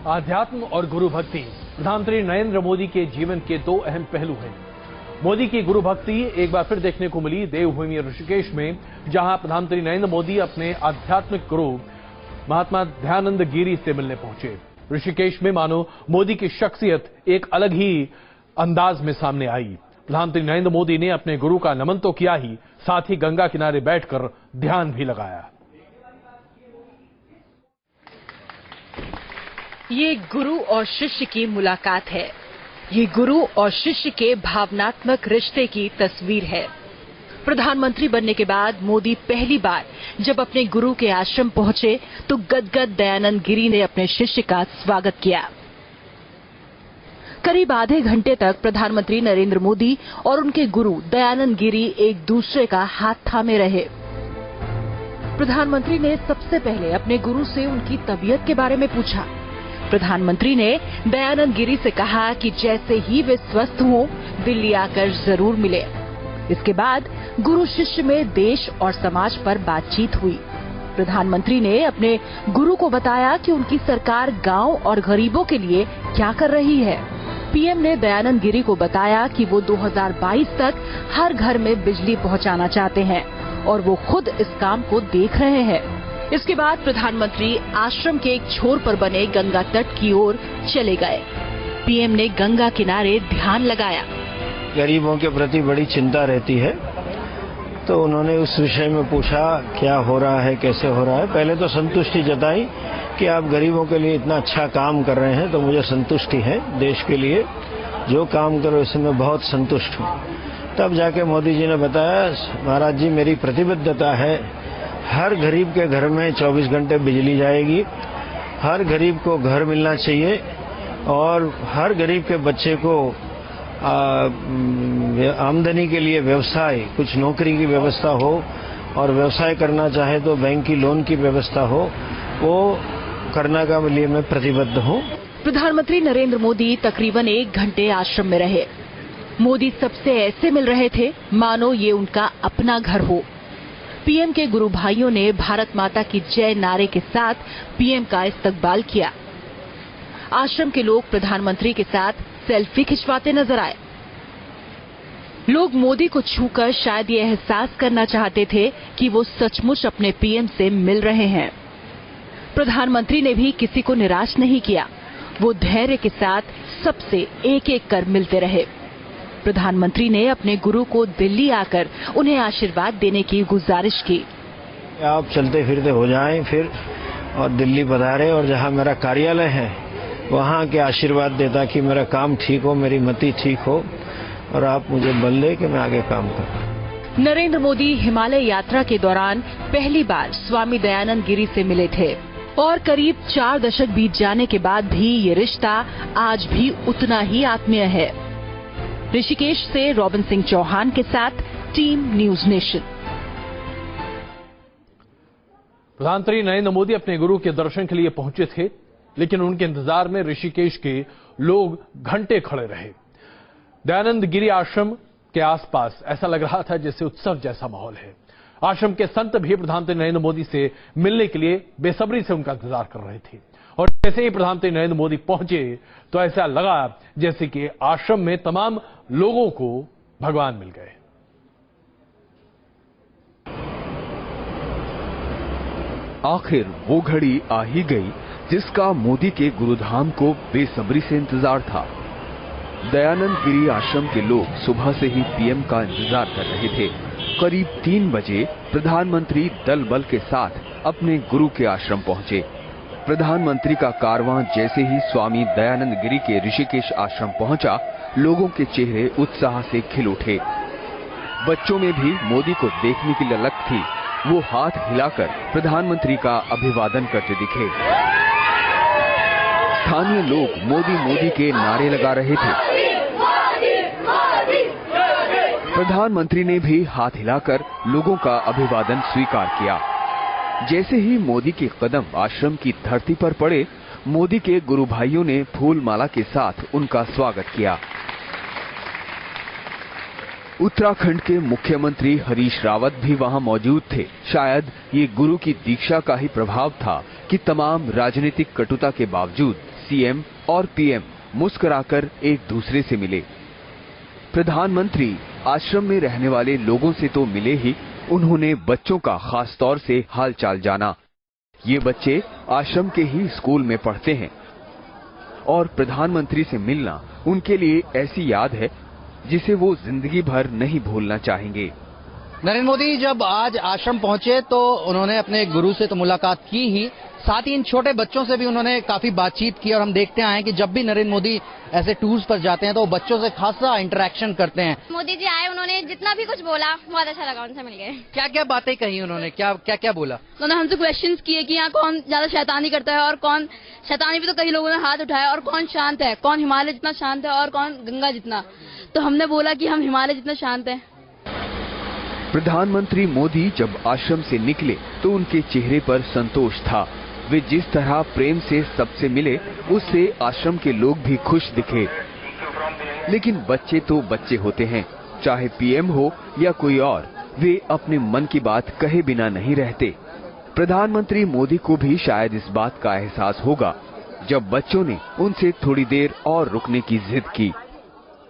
आध्यात्म और गुरु भक्ति प्रधानमंत्री नरेंद्र मोदी के जीवन के दो अहम पहलू हैं। मोदी की गुरु भक्ति एक बार फिर देखने को मिली देवभूमि ऋषिकेश में, जहां प्रधानमंत्री नरेंद्र मोदी अपने आध्यात्मिक गुरु महात्मा ध्यानंद गिरी से मिलने पहुंचे। ऋषिकेश में मानो मोदी की शख्सियत एक अलग ही अंदाज में सामने आई। प्रधानमंत्री नरेंद्र मोदी ने अपने गुरु का नमन तो किया ही, साथ ही गंगा किनारे बैठकर ध्यान भी लगाया। ये गुरु और शिष्य की मुलाकात है। ये गुरु और शिष्य के भावनात्मक रिश्ते की तस्वीर है। प्रधानमंत्री बनने के बाद मोदी पहली बार जब अपने गुरु के आश्रम पहुंचे तो गदगद दयानंद गिरी ने अपने शिष्य का स्वागत किया। करीब आधे घंटे तक प्रधानमंत्री नरेंद्र मोदी और उनके गुरु दयानंद गिरी एक दूसरे का हाथ थामे रहे। प्रधानमंत्री ने सबसे पहले अपने गुरु से उनकी तबीयत के बारे में पूछा। प्रधानमंत्री ने दयानंद गिरी से कहा कि जैसे ही वे स्वस्थ हों, दिल्ली आकर जरूर मिले। इसके बाद गुरु शिष्य में देश और समाज पर बातचीत हुई। प्रधानमंत्री ने अपने गुरु को बताया कि उनकी सरकार गांव और गरीबों के लिए क्या कर रही है। पीएम ने दयानंद गिरी को बताया कि वो 2022 तक हर घर में बिजली पहुंचाना चाहते हैं और वो खुद इस काम को देख रहे हैं। इसके बाद प्रधानमंत्री आश्रम के एक छोर पर बने गंगा तट की ओर चले गए। पीएम ने गंगा किनारे ध्यान लगाया। गरीबों के प्रति बड़ी चिंता रहती है, तो उन्होंने उस विषय में पूछा क्या हो रहा है, कैसे हो रहा है। पहले तो संतुष्टि जताई कि आप गरीबों के लिए इतना अच्छा काम कर रहे हैं, तो मुझे संतुष्टि है। देश के लिए जो काम करो इसमें बहुत संतुष्ट हूँ। तब जाके मोदी जी ने बताया, महाराज जी मेरी प्रतिबद्धता है, हर गरीब के घर में 24 घंटे बिजली जाएगी, हर गरीब को घर मिलना चाहिए और हर गरीब के बच्चे को आमदनी के लिए व्यवसाय, कुछ नौकरी की व्यवस्था हो और व्यवसाय करना चाहे तो बैंक की लोन की व्यवस्था हो, वो करने के लिए मैं प्रतिबद्ध हूँ। प्रधानमंत्री नरेंद्र मोदी तकरीबन 1 घंटे आश्रम में रहे। मोदी सबसे ऐसे मिल रहे थे मानो ये उनका अपना घर हो। पीएम के गुरु भाइयों ने भारत माता की जय नारे के साथ पीएम का इस्तकबाल किया। आश्रम के लोग प्रधानमंत्री के साथ सेल्फी खिंचवाते नजर आए। लोग मोदी को छूकर शायद ये एहसास करना चाहते थे कि वो सचमुच अपने पीएम से मिल रहे हैं। प्रधानमंत्री ने भी किसी को निराश नहीं किया। वो धैर्य के साथ सबसे एक एक कर मिलते रहे। प्रधानमंत्री ने अपने गुरु को दिल्ली आकर उन्हें आशीर्वाद देने की गुजारिश की। आप चलते फिरते हो जाएं फिर और दिल्ली पधारे और जहां मेरा कार्यालय है वहां के आशीर्वाद देता कि मेरा काम ठीक हो, मेरी मति ठीक हो और आप मुझे बल दे कि मैं आगे काम करूं। नरेंद्र मोदी हिमालय यात्रा के दौरान पहली बार स्वामी दयानंद गिरी से मिले थे और करीब 4 दशक बीत जाने के बाद भी ये रिश्ता आज भी उतना ही आत्मीय है। ऋषिकेश से रॉबिन सिंह चौहान के साथ टीम न्यूज नेशन। प्रधानमंत्री नरेंद्र मोदी अपने गुरु के दर्शन के लिए पहुंचे थे, लेकिन उनके इंतजार में ऋषिकेश के लोग घंटे खड़े रहे। दयानंद गिरी आश्रम के आसपास ऐसा लग रहा था जैसे उत्सव जैसा माहौल है। आश्रम के संत भी प्रधानमंत्री नरेंद्र मोदी से मिलने के लिए बेसब्री से उनका इंतजार कर रहे थे और जैसे ही प्रधानमंत्री नरेंद्र मोदी पहुंचे तो ऐसा लगा जैसे कि आश्रम में तमाम लोगों को भगवान मिल गए। आखिर वो घड़ी आ ही गई जिसका मोदी के गुरुधाम को बेसब्री से इंतजार था। दयानंद गिरी आश्रम के लोग सुबह से ही पीएम का इंतजार कर रहे थे। करीब 3 बजे प्रधानमंत्री दल बल के साथ अपने गुरु के आश्रम पहुंचे। प्रधानमंत्री का कारवां जैसे ही स्वामी दयानंद गिरी के ऋषिकेश आश्रम पहुंचा, लोगों के चेहरे उत्साह से खिल उठे। बच्चों में भी मोदी को देखने की ललक थी। वो हाथ हिलाकर प्रधानमंत्री का अभिवादन करते दिखे। स्थानीय लोग मोदी मोदी के नारे लगा रहे थे। प्रधानमंत्री ने भी हाथ हिलाकर लोगों का अभिवादन स्वीकार किया। जैसे ही मोदी के कदम आश्रम की धरती पर पड़े, मोदी के गुरु भाइयों ने फूल माला के साथ उनका स्वागत किया। उत्तराखंड के मुख्यमंत्री हरीश रावत भी वहां मौजूद थे। शायद ये गुरु की दीक्षा का ही प्रभाव था कि तमाम राजनीतिक कटुता के बावजूद सीएम और पीएम मुस्कुराकर एक दूसरे से मिले। प्रधानमंत्री आश्रम में रहने वाले लोगों से तो मिले ही, उन्होंने बच्चों का खास तौर से हालचाल जाना। ये बच्चे आश्रम के ही स्कूल में पढ़ते हैं और प्रधानमंत्री से मिलना उनके लिए ऐसी याद है जिसे वो जिंदगी भर नहीं भूलना चाहेंगे। नरेंद्र मोदी जब आज आश्रम पहुंचे तो उन्होंने अपने गुरु से तो मुलाकात की ही, साथ ही इन छोटे बच्चों से भी उन्होंने काफी बातचीत की। और हम देखते आए हैं कि जब भी नरेंद्र मोदी ऐसे टूर्स पर जाते हैं तो वो बच्चों से खासा इंटरेक्शन करते हैं। मोदी जी आए, उन्होंने जितना भी कुछ बोला बहुत अच्छा लगा, उनसे मिल गए। क्या क्या बातें कही उन्होंने, क्या क्या क्या बोला? उन्होंने हमसे क्वेश्चंस किए कि यहाँ कौन ज्यादा शैतानी करता है और कौन शैतानी भी, तो कई लोगों ने हाथ उठाया, और कौन शांत है, कौन हिमालय जितना शांत है और कौन गंगा जितना। तो हमने बोला कि हम हिमालय जितना शांत है। प्रधानमंत्री मोदी जब आश्रम से निकले तो उनके चेहरे पर संतोष था। वे जिस तरह प्रेम से सबसे मिले, उससे आश्रम के लोग भी खुश दिखे। लेकिन बच्चे तो बच्चे होते हैं, चाहे पीएम हो या कोई और, वे अपने मन की बात कहे बिना नहीं रहते। प्रधानमंत्री मोदी को भी शायद इस बात का एहसास होगा जब बच्चों ने उनसे थोड़ी देर और रुकने की जिद की।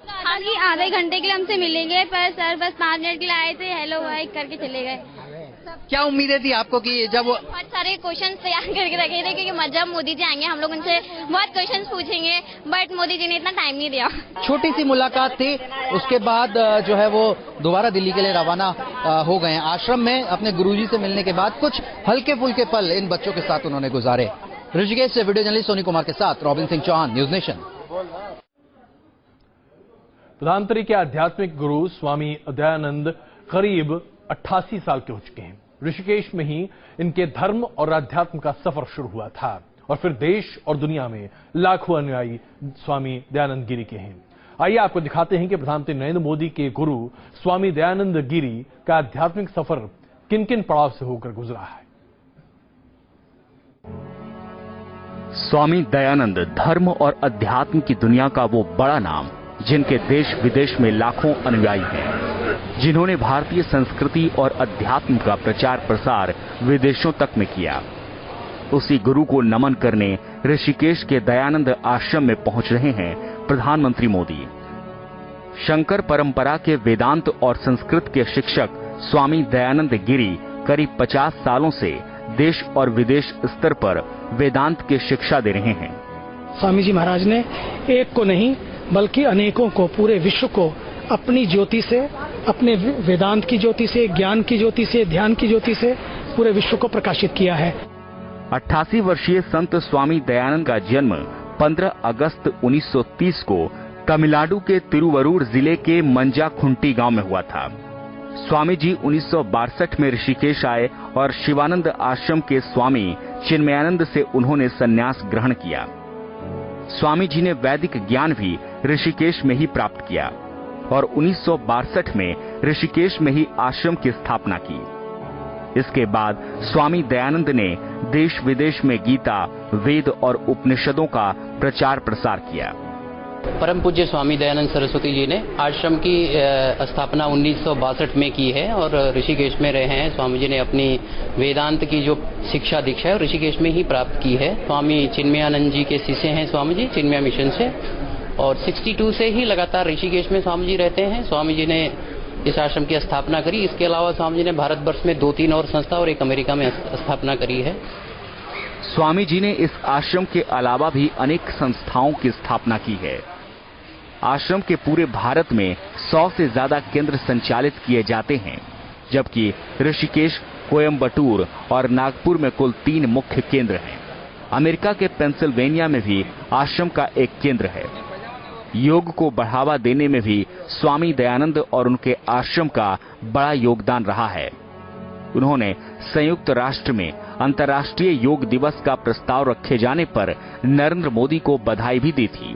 हालांकि आधे घंटे के लिए हमसे मिलेंगे, पर सर बस 5 मिनट के लिए आए थे, हेलो भाई करके चले गए। क्या उम्मीदें थी आपको कि जब वो बहुत सारे क्वेश्चंस तैयार करके रखे थे, क्योंकि जब मोदी जी आएंगे हम लोग उनसे बहुत क्वेश्चंस पूछेंगे, बट मोदी जी ने इतना टाइम नहीं दिया। छोटी सी मुलाकात थी, उसके बाद जो है वो दोबारा दिल्ली के लिए रवाना हो गए। आश्रम में अपने गुरुजी से मिलने के बाद कुछ हल्के फुल्के पल इन बच्चों के साथ उन्होंने गुजारे। ऋषिकेश से वीडियो जर्नलिस्ट सोनी कुमार के साथ रॉबिन सिंह चौहान, न्यूज नेशन। प्रधानमंत्री के आध्यात्मिक गुरु स्वामी दयानंद करीब 88 साल के हो चुके हैं। ऋषिकेश में ही इनके धर्म और अध्यात्म का सफर शुरू हुआ था और फिर देश और दुनिया में लाखों अनुयायी स्वामी दयानंद गिरी के हैं। आइए आपको दिखाते हैं कि प्रधानमंत्री नरेंद्र मोदी के गुरु स्वामी दयानंद गिरी का आध्यात्मिक सफर किन किन पड़ाव से होकर गुजरा है। स्वामी दयानंद धर्म और अध्यात्म की दुनिया का वो बड़ा नाम, जिनके देश विदेश में लाखों अनुयायी हैं, जिन्होंने भारतीय संस्कृति और अध्यात्म का प्रचार प्रसार विदेशों तक में किया। उसी गुरु को नमन करने ऋषिकेश के दयानंद आश्रम में पहुंच रहे हैं प्रधानमंत्री मोदी। शंकर परंपरा के वेदांत और संस्कृत के शिक्षक स्वामी दयानंद गिरी करीब 50 सालों से देश और विदेश स्तर पर वेदांत की शिक्षा दे रहे हैं। स्वामी जी महाराज ने एक को नहीं बल्कि अनेकों को, पूरे विश्व को अपनी ज्योति से, अपने वेदांत की ज्योति से, ज्ञान की ज्योति से, ध्यान की ज्योति से पूरे विश्व को प्रकाशित किया है। 88 वर्षीय संत स्वामी दयानंद का जन्म 15 अगस्त 1930 को तमिलनाडु के तिरुवरूर जिले के मंजाखुंटी गांव में हुआ था। स्वामी जी 1962 में ऋषिकेश आए और शिवानंद आश्रम के स्वामी चिन्मयानंद से उन्होंने संन्यास ग्रहण किया। स्वामी जी ने वैदिक ज्ञान भी ऋषिकेश में ही प्राप्त किया और 1962 में ऋषिकेश में ही आश्रम की स्थापना की। इसके बाद स्वामी दयानंद ने देश विदेश में गीता, वेद और उपनिषदों का प्रचार प्रसार किया। परम पूज्य स्वामी दयानंद सरस्वती जी ने आश्रम की स्थापना 1962 में की है और ऋषिकेश में रहे हैं। स्वामी जी ने अपनी वेदांत की जो शिक्षा दीक्षा है ऋषिकेश में ही प्राप्त की है। स्वामी चिन्मयानंद जी के शिष्य हैं स्वामी जी, चिन्मया मिशन से, और 62 से ही लगातार ऋषिकेश में स्वामी जी रहते हैं। स्वामी जी ने इस आश्रम की स्थापना करी। इसके अलावा स्वामी जी ने भारतवर्ष में 2-3 और संस्था और एक अमेरिका में स्थापना करी है। स्वामी जी ने इस आश्रम के अलावा भी अनेक संस्थाओं की स्थापना की है। आश्रम के पूरे भारत में 100 से ज्यादा केंद्र संचालित किए जाते हैं, जबकि ऋषिकेश, कोयम्बटूर और नागपुर में कुल 3 मुख्य केंद्र हैं। अमेरिका के पेंसिल्वेनिया में भी आश्रम का एक केंद्र है। योग को बढ़ावा देने में भी स्वामी दयानंद और उनके आश्रम का बड़ा योगदान रहा है। उन्होंने संयुक्त राष्ट्र में अंतर्राष्ट्रीय योग दिवस का प्रस्ताव रखे जाने पर नरेंद्र मोदी को बधाई भी दी थी।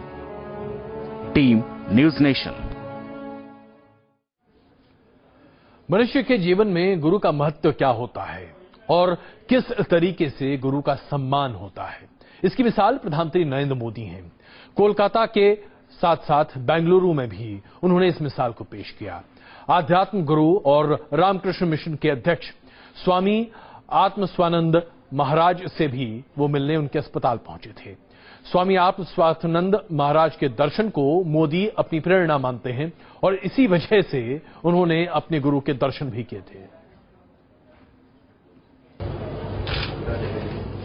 Team news nation. मनुष्य के जीवन में गुरु का महत्व क्या होता है और किस तरीके से गुरु का सम्मान होता है, इसकी मिसाल प्रधानमंत्री नरेंद्र मोदी हैं। कोलकाता के साथ साथ बेंगलुरु में भी उन्होंने इस मिसाल को पेश किया। आध्यात्म गुरु और रामकृष्ण मिशन के अध्यक्ष स्वामी आत्मस्वानंद महाराज से भी वो मिलने उनके अस्पताल पहुंचे थे। स्वामी आत्मस्वास्थानंद महाराज के दर्शन को मोदी अपनी प्रेरणा मानते हैं और इसी वजह से उन्होंने अपने गुरु के दर्शन भी किए थे।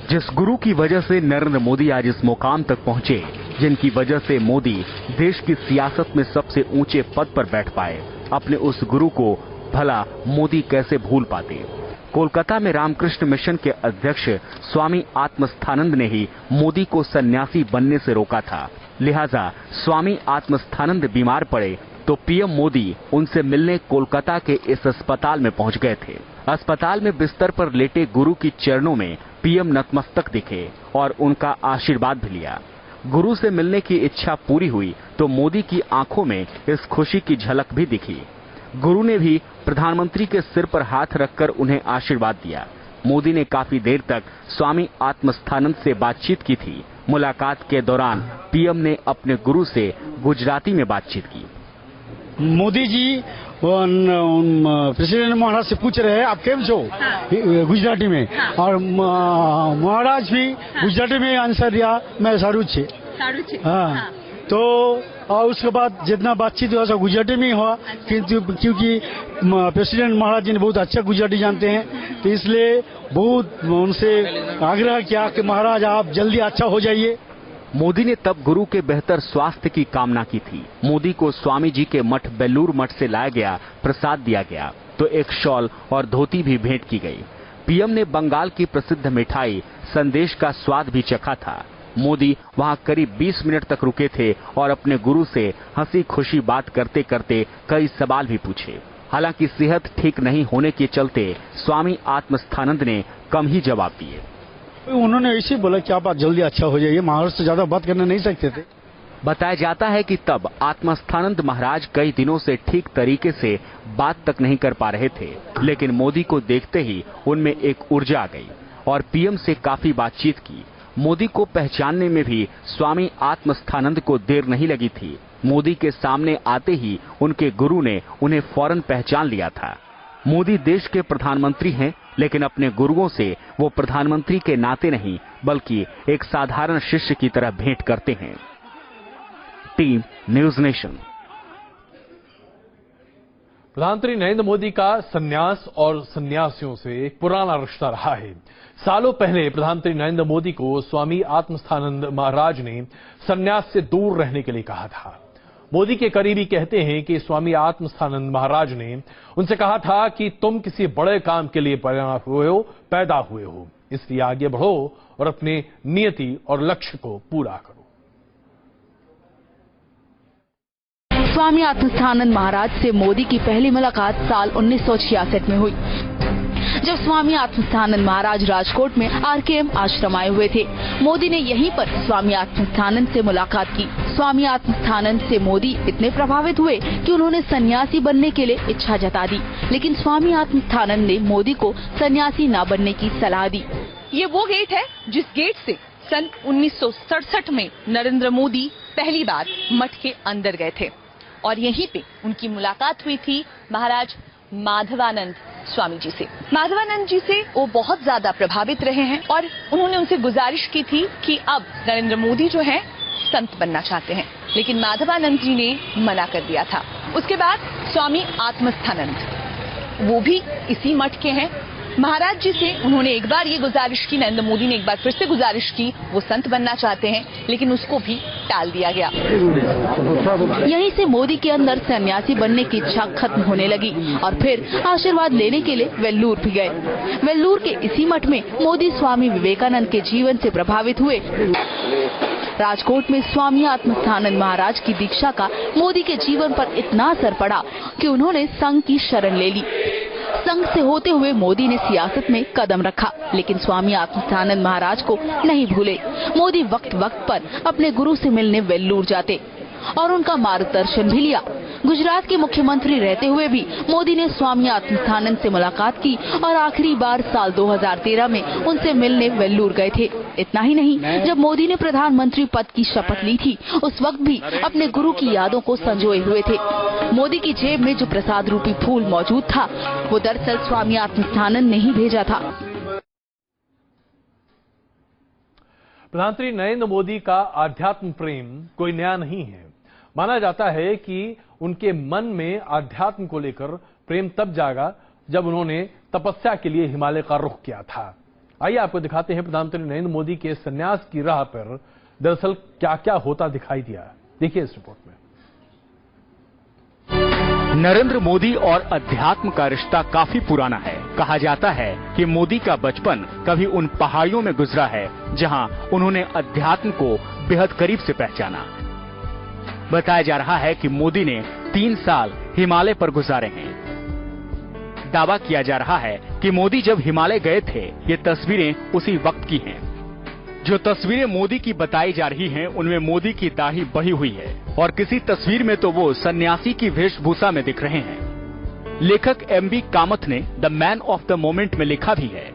जिस गुरु की वजह से नरेंद्र मोदी आज इस मुकाम तक पहुंचे, जिनकी वजह से मोदी देश की सियासत में सबसे ऊंचे पद पर बैठ पाए, अपने उस गुरु को भला मोदी कैसे भूल पाते। कोलकाता में रामकृष्ण मिशन के अध्यक्ष स्वामी आत्मस्थानंद ने ही मोदी को सन्यासी बनने से रोका था। लिहाजा स्वामी आत्मस्थानंद बीमार पड़े तो पीएम मोदी उनसे मिलने कोलकाता के इस अस्पताल में पहुंच गए थे। अस्पताल में बिस्तर पर लेटे गुरु की चरणों में पीएम नतमस्तक दिखे और उनका आशीर्वाद भी लिया। गुरु से मिलने की इच्छा पूरी हुई तो मोदी की आंखों में इस खुशी की झलक भी दिखी। गुरु ने भी प्रधानमंत्री के सिर पर हाथ रखकर उन्हें आशीर्वाद दिया। मोदी ने काफी देर तक स्वामी आत्मस्थानंद से बातचीत की थी। मुलाकात के दौरान पीएम ने अपने गुरु से गुजराती में बातचीत की। मोदी जी प्रेसिडेंट महाराज से पूछ रहे हैं आप केम छो, गुजराती में, और महाराज भी गुजराती में आंसर दिया, मैं सारू छे। हाँ, तो और उसके बाद जितना बातचीत हुआ सब गुजराती में हुआ, क्योंकि प्रेसिडेंट महाराज जी ने बहुत अच्छा गुजराती जानते हैं, तो इसलिए बहुत उनसे आग्रह किया कि महाराज आप जल्दी अच्छा हो जाइए। मोदी ने तब गुरु के बेहतर स्वास्थ्य की कामना की थी। मोदी को स्वामी जी के मठ बेल्लूर मठ से लाया गया प्रसाद दिया गया तो एक शॉल और धोती भी भेंट की गई। पीएम ने बंगाल की प्रसिद्ध मिठाई संदेश का स्वाद भी चखा था। मोदी वहां करीब 20 मिनट तक रुके थे और अपने गुरु से हंसी खुशी बात करते करते कई सवाल भी पूछे। हालांकि सेहत ठीक नहीं होने के चलते स्वामी आत्मस्थानंद ने कम ही जवाब दिए। उन्होंने ऐसे बोला कि आप जल्दी अच्छा हो जाइए, महाराज से ज्यादा बात करने नहीं सकते थे। बताया जाता है कि तब आत्मस्थानंद महाराज कई दिनों से ठीक तरीके से बात तक नहीं कर पा रहे थे, लेकिन मोदी को देखते ही उनमें एक ऊर्जा आ गई और पीएम से काफी बातचीत की। मोदी को पहचानने में भी स्वामी आत्मस्थानंद को देर नहीं लगी थी। मोदी के सामने आते ही उनके गुरु ने उन्हें फौरन पहचान लिया था। मोदी देश के प्रधानमंत्री हैं, लेकिन अपने गुरुओं से वो प्रधानमंत्री के नाते नहीं बल्कि एक साधारण शिष्य की तरह भेंट करते हैं। Team news Nation. प्रधानमंत्री नरेंद्र मोदी का सन्यास और सन्यासियों से एक पुराना रिश्ता रहा है। सालों पहले प्रधानमंत्री नरेंद्र मोदी को स्वामी आत्मस्थानंद महाराज ने सन्यास से दूर रहने के लिए कहा था। मोदी के करीबी कहते हैं कि स्वामी आत्मस्थानंद महाराज ने उनसे कहा था कि तुम किसी बड़े काम के लिए पैदा हुए हो, इसलिए आगे बढ़ो और अपने नियति और लक्ष्य को पूरा करो। स्वामी आत्मस्थानंद महाराज से मोदी की पहली मुलाकात साल 1966 में हुई, जब स्वामी आत्मस्थानंद महाराज राजकोट में आरकेएम आश्रम आए हुए थे। मोदी ने यहीं पर स्वामी आत्मस्थानंद से मुलाकात की। स्वामी आत्मस्थानंद से मोदी इतने प्रभावित हुए कि उन्होंने सन्यासी बनने के लिए इच्छा जता दी, लेकिन स्वामी आत्मस्थानंद ने मोदी को सन्यासी न बनने की सलाह दी। ये वो गेट है जिस गेट से सन 1967 में नरेंद्र मोदी पहली बार मठ के अंदर गए थे और यहीं पे उनकी मुलाकात हुई थी महाराज माधवानंद स्वामी जी से। माधवानंद जी से वो बहुत ज्यादा प्रभावित रहे हैं और उन्होंने उनसे गुजारिश की थी कि अब नरेंद्र मोदी जो है संत बनना चाहते हैं, लेकिन माधवानंद जी ने मना कर दिया था। उसके बाद स्वामी आत्मस्थानंद वो भी इसी मठ के हैं। महाराज जी से उन्होंने एक बार ये गुजारिश की, नरेंद्र मोदी ने एक बार फिर से गुजारिश की, वो संत बनना चाहते हैं, लेकिन उसको भी टाल दिया गया। यहीं से मोदी के अंदर सन्यासी बनने की इच्छा खत्म होने लगी और फिर आशीर्वाद लेने के लिए वेल्लूर भी गए। वेल्लूर के इसी मठ में मोदी स्वामी विवेकानंद के जीवन से प्रभावित हुए। राजकोट में स्वामी आत्मस्थानंद महाराज की दीक्षा का मोदी के जीवन पर इतना असर पड़ा कि उन्होंने संघ की शरण ले ली। संघ से होते हुए मोदी ने सियासत में कदम रखा, लेकिन स्वामी आत्मस्थानंद महाराज को नहीं भूले। मोदी वक्त वक्त पर अपने गुरु से मिलने वेल्लूर जाते और उनका मार्गदर्शन भी लिया। गुजरात के मुख्यमंत्री रहते हुए भी मोदी ने स्वामी आत्मस्थानंद से मुलाकात की और आखिरी बार साल 2013 में उनसे मिलने वेल्लूर गए थे। इतना ही नहीं, जब मोदी ने प्रधानमंत्री पद की शपथ ली थी, उस वक्त भी अपने गुरु की यादों को संजोए हुए थे। मोदी की जेब में जो प्रसाद रूपी फूल मौजूद था, वो दरअसल स्वामी आत्मस्थानंद ने ही भेजा था। प्रधानमंत्री नरेंद्र मोदी का आध्यात्म प्रेम कोई नया नहीं है। माना जाता है कि उनके मन में आध्यात्म को लेकर प्रेम तब जागा जब उन्होंने तपस्या के लिए हिमालय का रुख किया था। आइए आपको दिखाते हैं प्रधानमंत्री नरेंद्र मोदी के संन्यास की राह पर दरअसल क्या क्या होता दिखाई दिया। देखिए इस रिपोर्ट में। नरेंद्र मोदी और अध्यात्म का रिश्ता काफी पुराना है। कहा जाता है कि मोदी का बचपन कभी उन पहाड़ियों में गुजरा है जहां उन्होंने अध्यात्म को बेहद करीब से पहचाना। बताया जा रहा है कि मोदी ने 3 साल हिमालय पर गुजारे हैं। दावा किया जा रहा है कि मोदी जब हिमालय गए थे, ये तस्वीरें उसी वक्त की हैं। जो तस्वीरें मोदी की बताई जा रही हैं, उनमें मोदी की दाढ़ी बढ़ी हुई है और किसी तस्वीर में तो वो सन्यासी की वेशभूषा में दिख रहे हैं। लेखक एमबी कामत ने the man of the moment में लिखा भी है,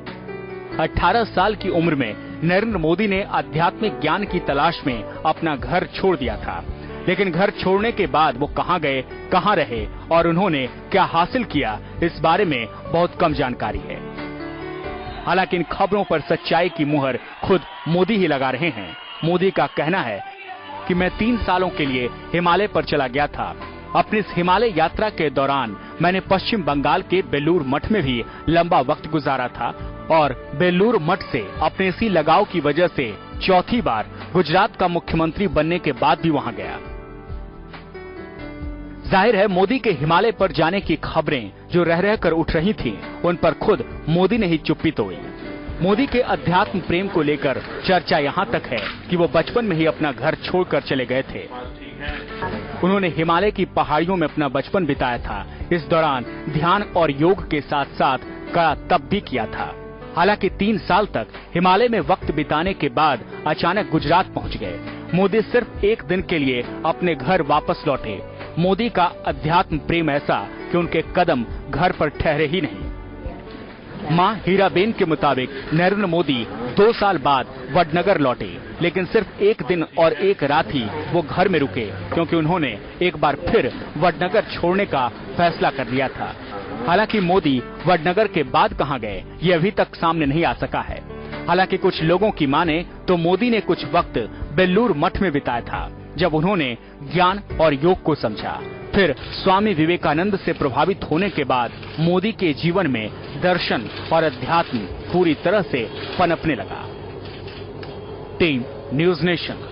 18 साल की उम्र में नरेंद्र मोदी ने आध्यात्मिक ज्ञान की तलाश में अपना घर छोड़ दिया था। लेकिन घर छोड़ने के बाद वो कहां गए, कहां रहे और उन्होंने क्या हासिल किया, इस बारे में बहुत कम जानकारी है। हालांकि इन खबरों पर सच्चाई की मुहर खुद मोदी ही लगा रहे हैं। मोदी का कहना है कि मैं 3 सालों के लिए हिमालय पर चला गया था। अपनी इस हिमालय यात्रा के दौरान मैंने पश्चिम बंगाल के बेलूर मठ में भी लंबा वक्त गुजारा था और बेलूर मठ से अपने इसी लगाव की वजह से चौथी बार गुजरात का मुख्यमंत्री बनने के बाद भी वहां गया। जाहिर है मोदी के हिमालय पर जाने की खबरें जो रह रहकर उठ रही थीं, उन पर खुद मोदी ने ही चुप्पी तोड़ी। मोदी के अध्यात्म प्रेम को लेकर चर्चा यहां तक है कि वो बचपन में ही अपना घर छोड़कर चले गए थे। उन्होंने हिमालय की पहाड़ियों में अपना बचपन बिताया था। इस दौरान ध्यान और योग के साथ साथ कड़ा तप भी किया था। हालांकि 3 साल तक हिमालय में वक्त बिताने के बाद अचानक गुजरात पहुंच गए। मोदी सिर्फ 1 दिन के लिए अपने घर वापस लौटे। मोदी का अध्यात्म प्रेम ऐसा कि उनके कदम घर पर ठहरे ही नहीं। मां हीराबेन के मुताबिक नरेंद्र मोदी 2 साल बाद वडनगर लौटे, लेकिन सिर्फ 1 दिन और 1 रात ही वो घर में रुके, क्योंकि उन्होंने एक बार फिर वडनगर छोड़ने का फैसला कर लिया था। हालांकि मोदी वडनगर के बाद कहां गए, ये अभी तक सामने नहीं आ सका है। हालांकि कुछ लोगों की माने तो मोदी ने कुछ वक्त बेलूर मठ में बिताया था, जब उन्होंने ज्ञान और योग को समझा। फिर स्वामी विवेकानंद से प्रभावित होने के बाद मोदी के जीवन में दर्शन और अध्यात्म पूरी तरह से पनपने लगा। Team news nation.